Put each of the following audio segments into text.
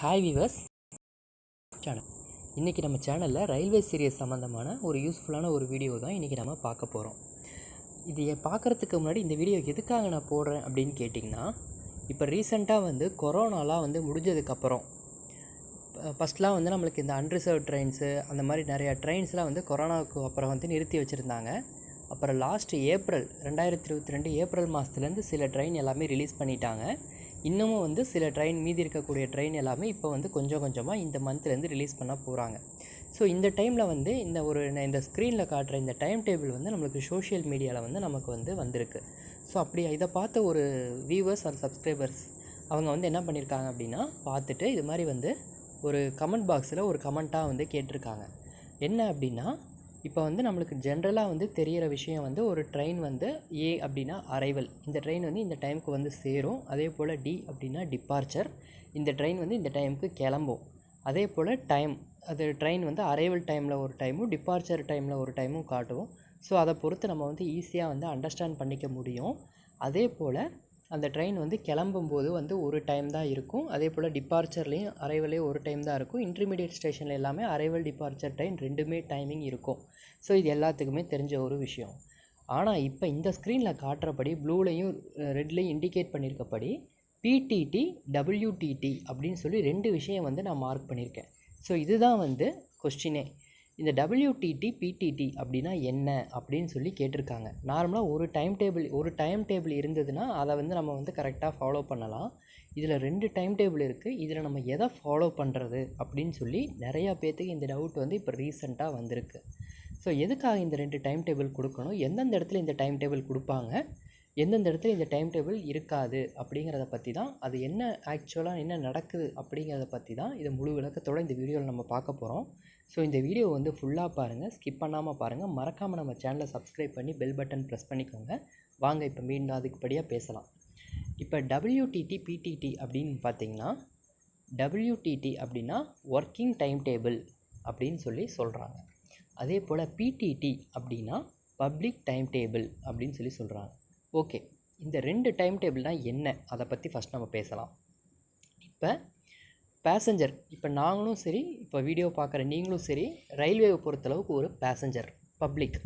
Hi viewers channel. இன்றைக்கி நம்ம சேனலில் ரயில்வே சீரியஸ் சம்மந்தமான ஒரு யூஸ்ஃபுல்லான ஒரு வீடியோ தான் இன்றைக்கி நம்ம பார்க்க போகிறோம். இது பார்க்குறதுக்கு முன்னாடி இந்த வீடியோ எதுக்காக நான் போடுறேன் அப்படின்னு கேட்டிங்கன்னா, இப்போ ரீசெண்டாக கொரோனாலாம் முடிஞ்சதுக்கப்புறம் ஃபஸ்ட்லாம் நம்மளுக்கு இந்த அன்ரிசர்வ் ட்ரெயின்ஸு அந்த மாதிரி நிறையா ட்ரெயின்ஸ்லாம் கொரோனாவுக்கு அப்புறம் நிறுத்தி வச்சுருந்தாங்க. அப்புறம் லாஸ்ட் ஏப்ரல் 2022 ஏப்ரல் மாதத்துலேருந்து சில ட்ரெயின் எல்லாமே ரிலீஸ் பண்ணிட்டாங்க. இன்னமும் சில ட்ரெயின் மீதி இருக்கக்கூடிய ட்ரெயின் எல்லாமே இப்போ கொஞ்சம் கொஞ்சமாக இந்த மந்த்லேருந்து ரிலீஸ் பண்ண போகிறாங்க. ஸோ இந்த டைமில் இந்த ஸ்க்ரீனில் காட்டுற இந்த டைம் டேபிள் நம்மளுக்கு சோஷியல் மீடியாவில் நமக்கு வந்திருக்கு. ஸோ அப்படி இதை பார்த்த ஒரு வியூவர்ஸ் ஆர் சப்ஸ்கிரைபர்ஸ் அவங்க என்ன பண்ணியிருக்காங்க அப்படின்னா, பார்த்துட்டு இது மாதிரி ஒரு கமெண்ட் பாக்ஸில் ஒரு கமெண்ட்டாக கேட்டிருக்காங்க. என்ன அப்படின்னா, இப்போ நம்மளுக்கு ஜென்ரலாக தெரிகிற விஷயம் ஒரு ட்ரெயின் ஏ அப்படின்னா அரைவல், இந்த ட்ரெயின் இந்த டைமுக்கு சேரும். அதே போல் டி அப்படின்னா டிபார்ச்சர், இந்த ட்ரெயின் இந்த டைமுக்கு கிளம்பும். அதே போல் டைம், அது ட்ரெயின் அரைவல் டைமில் ஒரு டைமும் டிபார்ச்சர் டைமில் ஒரு டைமும் காட்டுவோம். ஸோ அதை பொறுத்து நம்ம ஈஸியாக அண்டர்ஸ்டாண்ட் பண்ணிக்க முடியும். அதே போல் அந்த ட்ரெயின் கிளம்பும்போது ஒரு டைம் தான் இருக்கும். அதே போல் டிபார்ச்சர்லேயும் அரைவலே ஒரு டைம் தான் இருக்கும். இன்டர்மீடியட் ஸ்டேஷனில் எல்லாமே அரைவல் டிபார்ச்சர் டைம் ரெண்டுமே டைமிங் இருக்கும். ஸோ இது எல்லாத்துக்குமே தெரிஞ்ச ஒரு விஷயம். ஆனால் இப்போ இந்த ஸ்க்ரீனில் காட்டுறபடி ப்ளூலையும் ரெட்லேயும் இண்டிகேட் பண்ணியிருக்கப்படி பிடிடி டபிள்யூடிடி அப்படின்னு சொல்லி ரெண்டு விஷயம் நான் மார்க் பண்ணியிருக்கேன். ஸோ இதுதான் கொஸ்டினே. இந்த டபிள்யூடிடி பிடிடி அப்படின்னா என்ன அப்படின்னு சொல்லி கேட்டிருக்காங்க. நார்மலாக ஒரு டைம் டேபிள் இருந்ததுன்னா அதை நம்ம கரெக்டாக ஃபாலோ பண்ணலாம். இதில் 2 டைம் டேபிள் இருக்குது. இதில் நம்ம எதை ஃபாலோ பண்ணுறது அப்படின்னு சொல்லி நிறையா பேர்த்துக்கு இந்த டவுட் இப்போ ரீசெண்டாக வந்திருக்கு. ஸோ எதுக்காக இந்த 2 டைம் டேபிள் கொடுக்கணும், எந்தெந்த இடத்துல இந்த டைம் டேபிள் கொடுப்பாங்க, எந்தெந்த இடத்துல இந்த டைம் டேபிள் இருக்காது அப்படிங்கிறத பற்றி தான், அது ஆக்சுவலாக என்ன நடக்குது அப்படிங்கிறத பற்றி தான் இதை முழு விளக்கத்தோடு இந்த வீடியோவில் நம்ம பார்க்க போகிறோம். ஸோ இந்த வீடியோ ஃபுல்லாக பாருங்கள், ஸ்கிப் பண்ணாமல் பாருங்கள். மறக்காமல் நம்ம சேனலை சப்ஸ்கிரைப் பண்ணி பெல் பட்டன் ப்ரெஸ் பண்ணிக்கோங்க. வாங்க இப்போ மீண்டும் அதுக்குப்படியாக பேசலாம். இப்போ டபிள்யூடிடி பிடிடி அப்படின்னு பார்த்தீங்கன்னா, டபிள்யூடிடி அப்படின்னா ஒர்க்கிங் டைம் டேபிள் அப்படின்னு சொல்லி சொல்கிறாங்க. அதே போல் பிடிடி அப்படின்னா பப்ளிக் டைம் டேபிள் அப்படின்னு சொல்லி சொல்கிறாங்க. ஓகே, இந்த 2 டைம் டேபிள்னால் என்ன, அதை பற்றி ஃபஸ்ட் நம்ம பேசலாம். இப்போ பேசஞ்சர், இப்போ நாங்களும் சரி, இப்போ வீடியோ பார்க்குற நீங்களும் சரி, ரயில்வேவை பொறுத்தளவுக்கு ஒரு பேசஞ்சர் பப்ளிக்.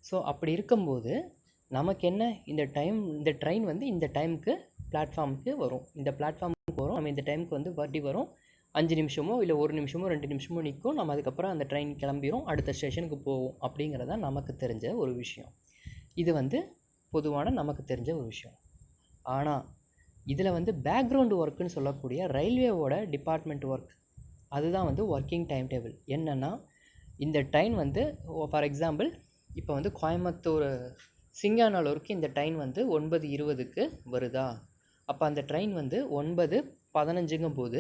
ஸோ அப்படி இருக்கும்போது நமக்கு என்ன, இந்த ட்ரெயின் இந்த டைமுக்கு பிளாட்ஃபார்முக்கு வரும், இந்த பிளாட்ஃபார்முக்கு வரும், நம்ம இந்த டைமுக்கு வண்டி வரும், 5 நிமிஷமோ இல்லை 1 நிமிஷமோ 2 நிமிஷமோ நிற்கும், நம்ம அதுக்கப்புறம் அந்த ட்ரெயின் கிளம்பிடும், அடுத்த ஸ்டேஷனுக்கு போவோம். அப்படிங்கிறத நமக்கு தெரிஞ்ச ஒரு விஷயம். இது பொதுவான நமக்கு தெரிஞ்ச ஒரு விஷயம். ஆனால் இதில் பேக்ரவுண்டு ஒர்க்குன்னு சொல்லக்கூடிய ரயில்வேவோட டிபார்ட்மெண்ட் ஒர்க், அதுதான் ஒர்க்கிங் டைம் டேபிள். என்னென்னா, இந்த ட்ரெயின் ஃபார் எக்ஸாம்பிள் இப்போ கோயம்புத்தூர் சிங்காநல்லூருக்கு இந்த ட்ரெயின் 9:20க்கு வருதா, அப்போ அந்த ட்ரெயின் 9:15ங்கும் போது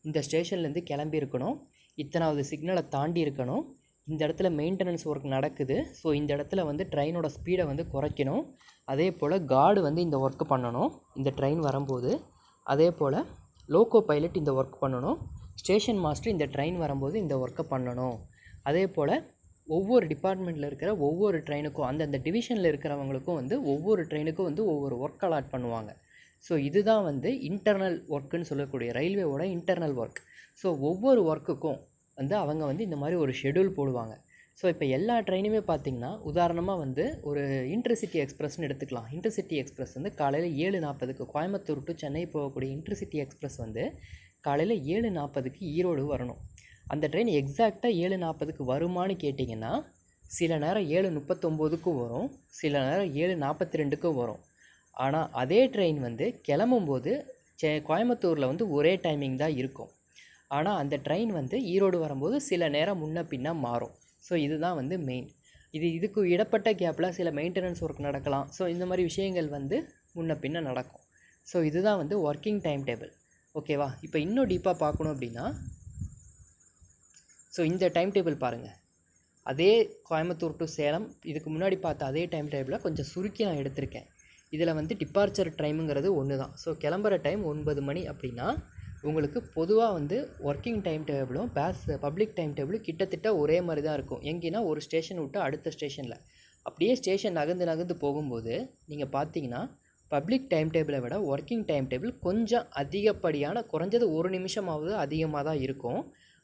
இந்த ஸ்டேஷன்லேருந்து கிளம்பி இருக்கணும், இத்தனாவது சிக்னலை தாண்டி இருக்கணும், இந்த இடத்துல மெயின்டெனன்ஸ் ஒர்க் நடக்குது. ஸோ இந்த இடத்துல ட்ரெயினோட ஸ்பீடை குறைக்கணும். அதே போல் கார்டு இந்த ஒர்க்கு பண்ணணும் இந்த ட்ரெயின் வரும்போது. அதே போல் லோக்கோ பைலட் இந்த ஒர்க் பண்ணணும். ஸ்டேஷன் மாஸ்டர் இந்த ட்ரெயின் வரும்போது இந்த ஒர்க்கை பண்ணணும். அதே போல் ஒவ்வொரு டிபார்ட்மெண்ட்டில் இருக்கிற ஒவ்வொரு ட்ரெயினுக்கும், அந்தந்த டிவிஷனில் இருக்கிறவங்களுக்கும் ஒவ்வொரு ட்ரெயினுக்கும் ஒவ்வொரு ஒர்க் அலாட் பண்ணுவாங்க. ஸோ இதுதான் இன்டர்னல் ஒர்க்குன்னு சொல்லக்கூடிய ரயில்வேவோட இன்டர்னல் ஒர்க். ஸோ ஒவ்வொரு ஒர்க்குக்கும் அவங்க இந்த மாதிரி ஒரு ஷெடியூல் போடுவாங்க. ஸோ இப்போ எல்லா ட்ரெயினுமே பார்த்திங்கன்னா, உதாரணமாக ஒரு இன்டர்சிட்டி எக்ஸ்பிரஸ்ன்னு எடுத்துக்கலாம். இன்டர்சிட்டி எக்ஸ்பிரஸ் காலையில் 7:40க்கு கோயம்புத்தூர் டு சென்னை போகக்கூடிய இன்டர்சிட்டி எக்ஸ்பிரஸ் காலையில் 7:40க்கு ஈரோடு வரணும். அந்த ட்ரெயின் எக்ஸாக்டாக 7:40க்கு வருமானு கேட்டிங்கன்னா, சில நேரம் 7:39க்கும் வரும், சில நேரம் 7:42க்கும் வரும். ஆனால் அதே ட்ரெயின் கிளம்பும்போது கோயம்புத்தூரில் ஒரே டைமிங் தான் இருக்கும். ஆனால் அந்த ட்ரெயின் ஈரோடு வரும்போது சில நேரம் முன்ன பின்ன மாறும். ஸோ இதுதான் மெயின். இதுக்கு இடப்பட்ட கேப்பில் சில மெயின்டெனன்ஸ் ஒர்க் நடக்கலாம். ஸோ இந்த மாதிரி விஷயங்கள் முன்ன பின்ன நடக்கும். ஸோ இதுதான் ஒர்க்கிங் டைம் டேபிள். ஓகேவா? இப்போ இன்னும் டீப்பாக பார்க்கணும் அப்படின்னா, ஸோ இந்த டைம் டேபிள் பாருங்கள், அதே கோயம்புத்தூர் டு சேலம் இதுக்கு முன்னாடி பார்த்த அதே டைம் டேபிளை கொஞ்சம் சுருக்கி நான் எடுத்திருக்கேன். இதில் டிபார்ச்சர் டைமுங்கிறது ஒன்று தான். ஸோ கிளம்புற டைம் 9 மணி அப்படின்னா, உங்களுக்கு பொதுவாக ஒர்க்கிங் டைம் டேபிளும் பப்ளிக் டைம் டேபிளும் கிட்டத்தட்ட ஒரே மாதிரி தான் இருக்கும். எங்கேன்னா, ஒரு ஸ்டேஷன் விட்டு அடுத்த ஸ்டேஷனில் அப்படியே ஸ்டேஷன் நகர்ந்து போகும்போது நீங்கள் பார்த்தீங்கன்னா பப்ளிக் டைம் டேபிளை விட ஒர்க்கிங் டைம் டேபிள் கொஞ்சம் அதிகப்படியான குறைஞ்சது 1 நிமிஷமாவது அதிகமாக தான் இருக்கும்.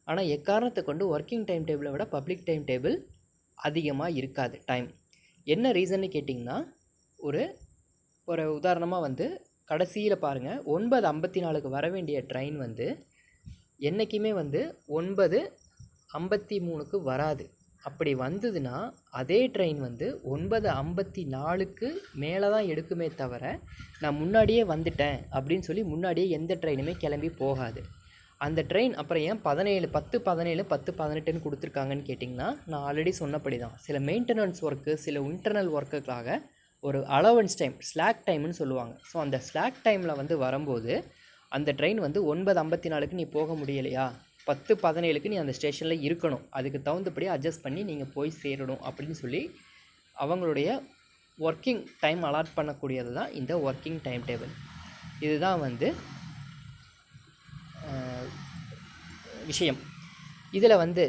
ஆனால் எக்காரணத்தை கொண்டு ஒர்க்கிங் டைம் டேபிளை விட பப்ளிக் டைம் டேபிள் அதிகமாக இருக்காது டைம். என்ன ரீசன்னு கேட்டிங்கன்னா, ஒரு ஒரு உதாரணமாக வந்து கடைசியில் பாருங்கள், 9:54க்கு வர வேண்டிய ட்ரெயின் வந்து என்றைக்குமே வந்து 9:53க்கு வராது. அப்படி வந்ததுன்னா அதே ட்ரெயின் வந்து 9:54க்கு மேலே தான் எடுக்குமே தவிர, நான் முன்னாடியே வந்துட்டேன் அப்படின்னு சொல்லி முன்னாடியே எந்த ட்ரெயினுமே கிளம்பி போகாது. அந்த ட்ரெயின் அப்புறம் ஏன் 10:17 10:18ன்னு கொடுத்துருக்காங்கன்னு கேட்டிங்கன்னா, நான் ஆல்ரெடி சொன்னபடி தான். சில மெயின்டெனன்ஸ் ஒர்க்கு, சில இன்டர்னல் ஒர்க்குக்காக ஒரு அலவன்ஸ் டைம், ஸ்லாக் டைம்னு சொல்லுவாங்க. ஸோ அந்த ஸ்லாக் டைமில் வந்து வரும்போது அந்த ட்ரெயின் வந்து 9:54க்கு நீ போக முடியலையா, 10:17க்கு நீ அந்த ஸ்டேஷனில் இருக்கணும், அதுக்கு தகுந்தபடி அட்ஜஸ்ட் பண்ணி நீங்கள் போய் சேரணும் அப்படின்னு சொல்லி அவங்களுடைய ஒர்க்கிங் டைம் அலாட் பண்ணக்கூடியது தான் இந்த ஒர்க்கிங் டைம் டேபிள். இதுதான் வந்து விஷயம். இதில் வந்து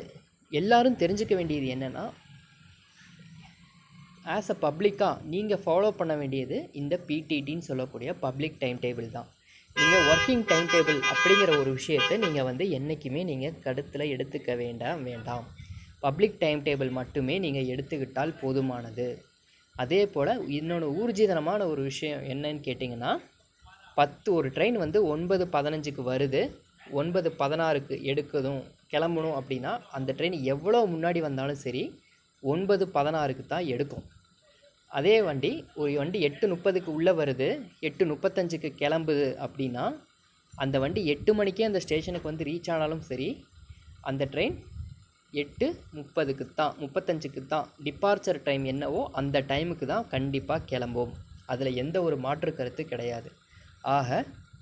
எல்லாரும் தெரிஞ்சுக்க வேண்டியது என்னென்னா, ஆஸ் அ பப்ளிக்காக நீங்கள் ஃபாலோ பண்ண வேண்டியது இந்த பிடிடின்னு சொல்லக்கூடிய பப்ளிக் டைம் டேபிள் தான். நீங்கள் ஒர்க்கிங் டைம் டேபிள் அப்படிங்கிற ஒரு விஷயத்தை நீங்கள் வந்து என்றைக்குமே நீங்கள் கருத்தில் எடுத்துக்க வேண்டாம். பப்ளிக் டைம் டேபிள் மட்டுமே நீங்கள் எடுத்துக்கிட்டால் போதுமானது. அதே போல் இன்னொன்று ஊர்ஜிதனமான ஒரு விஷயம் என்னன்னு கேட்டிங்கன்னா, ஒரு ட்ரெயின் வந்து 9:15க்கு வருது, 9:16க்கு எடுக்கணும் கிளம்பணும் அப்படின்னா அந்த ட்ரெயின் எவ்வளோ முன்னாடி வந்தாலும் சரி 9:16க்கு தான் எடுக்கும். அதே வண்டி 8:30க்கு உள்ளே வருது, 8:35க்கு கிளம்புது அப்படின்னா அந்த வண்டி 8 மணிக்கே அந்த ஸ்டேஷனுக்கு வந்து ரீச் ஆனாலும் சரி, அந்த ட்ரெயின் 8:35க்கு தான் டிபார்ச்சர் டைம் என்னவோ அந்த டைமுக்கு தான் கண்டிப்பாக கிளம்பும். அதில் எந்த ஒரு மாற்று கருத்து கிடையாது. ஆக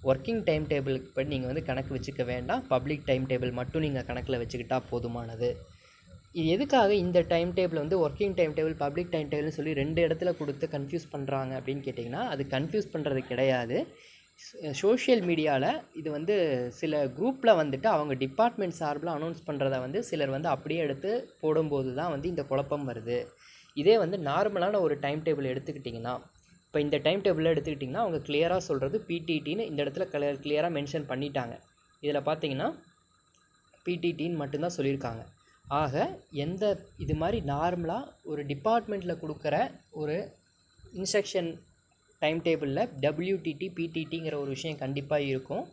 ஒர்க்கிங் டைம் டேபிளுக்கு படி நீங்கள் வந்து கணக்கு வச்சுக்க வேண்டாம். பப்ளிக் டைம் டேபிள் மட்டும் நீங்கள் கணக்கில் வச்சுக்கிட்டால் போதுமானது. இது எதுக்காக இந்த டைம் டேபிள் வந்து working time table, public time டேபிள்னு சொல்லி 2 இடத்துல கொடுத்து கன்ஃபியூஸ் பண்ணுறாங்க அப்படின்னு கேட்டிங்கன்னா, அது கன்ஃபியூஸ் பண்ணுறது கிடையாது. சோஷியல் மீடியாவில் இது வந்து சில குரூப்பில் வந்துட்டு அவங்க டிபார்ட்மெண்ட் சார்பில் அனௌன்ஸ் பண்ணுறத வந்து சிலர் வந்து அப்படியே எடுத்து போடும்போது தான் வந்து இந்த குழப்பம் வருது. இதே வந்து நார்மலான ஒரு டைம் டேபிள் எடுத்துக்கிட்டிங்கன்னா, இப்போ இந்த டைம் டேபிளில் எடுத்துக்கிட்டிங்கன்னா அவங்க கிளியராக சொல்கிறது பிடிடின்னு இந்த இடத்துல கிளியராக மென்ஷன் பண்ணிட்டாங்க. இதில் பார்த்தீங்கன்னா பிடிடின்னு மட்டும்தான் சொல்லியிருக்காங்க. ஆக இது மாதிரி நார்மலாக ஒரு டிபார்ட்மெண்ட்டில் கொடுக்குற ஒரு இன்ஸ்ட்ரக்ஷன் டைம் டேபிளில் WTT PTTங்கிற ஒரு விஷயம் கண்டிப்பாக இருக்கும்.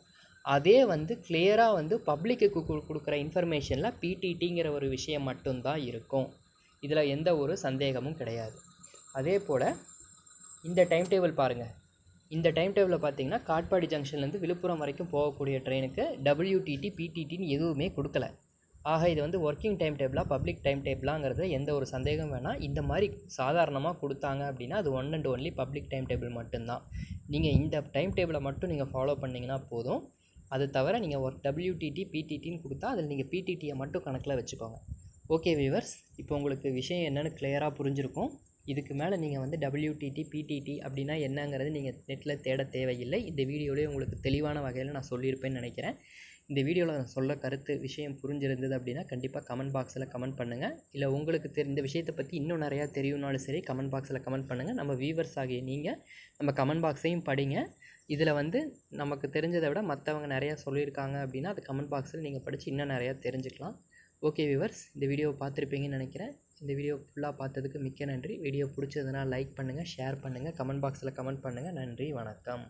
அதே வந்து கிளியராக வந்து பப்ளிக்கு கொடுக்குற இன்ஃபர்மேஷனில் PTTங்கிற ஒரு விஷயம் மட்டும்தான் இருக்கும். இதில் எந்த ஒரு சந்தேகமும் கிடையாது. அதே போல் இந்த டைம் டேபிள் பாருங்கள். இந்த டைம் டேபிளில் பார்த்தீங்கன்னா காட்பாடி ஜங்ஷன்லேருந்து விழுப்புரம் வரைக்கும் போகக்கூடிய ட்ரெயினுக்கு WTT PTTன்னு எதுவுமே கொடுக்கல. ஆக இது வந்து ஒர்க்கிங் டைம் டேபிளாக பப்ளிக் டைம் டேபிளாங்கிறது எந்த ஒரு சந்தேகம் வேணாம். இந்த மாதிரி சாதாரணமாக கொடுத்தாங்க அப்படின்னா அது one and only public time table மட்டும்தான். நீங்கள் இந்த டைம் டேபிளை மட்டும் நீங்கள் ஃபாலோ பண்ணிங்கன்னா போதும். அது தவிர நீங்கள் WTT PTTன்னு கொடுத்தா அதில் நீங்கள் PTTயை மட்டும் கணக்கில் வச்சுக்கோங்க. ஓகே வியூவர்ஸ், இப்போ உங்களுக்கு விஷயம் என்னென்னு கிளியராக புரிஞ்சிருக்கும். இதுக்கு மேலே நீங்கள் வந்து WTT PTT அப்படின்னா என்னங்கிறது நீங்கள் நெட்டில் தேட தேவையில்லை. இந்த வீடியோலேயே உங்களுக்கு தெளிவான வகையில் நான் சொல்லியிருப்பேன்னு நினைக்கிறேன். இந்த வீடியோவில் நான் சொல்ல கருத்து விஷயம் புரிஞ்சிருந்தது அப்படின்னா கண்டிப்பாக கமெண்ட் பாக்ஸில் கமெண்ட் பண்ணுங்கள். இல்லை உங்களுக்கு இந்த விஷயத்தை பற்றி இன்னும் நிறையா தெரியும்னாலும் சரி கமெண்ட் பாக்ஸில் கமெண்ட் பண்ணுங்கள். நம்ம வியூவர்ஸ் ஆகிய நீங்கள் நம்ம கமெண்ட் பாக்ஸையும் படிங்க. இதில் வந்து நமக்கு தெரிஞ்சதை விட மற்றவங்க நிறையா சொல்லியிருக்காங்க அப்படின்னா அது கமெண்ட் பாக்ஸில் நீங்கள் படித்து இன்னும் நிறையா தெரிஞ்சுக்கலாம். ஓகே வியூவர்ஸ், இந்த வீடியோவை பார்த்துருப்பீங்கன்னு நினைக்கிறேன். இந்த வீடியோ ஃபுல்லாக பார்த்ததுக்கு மிக்க நன்றி. வீடியோ பிடிச்சதுன்னா லைக் பண்ணுங்கள், ஷேர் பண்ணுங்கள், கமெண்ட் பாக்ஸில் கமெண்ட் பண்ணுங்கள். நன்றி, வணக்கம்.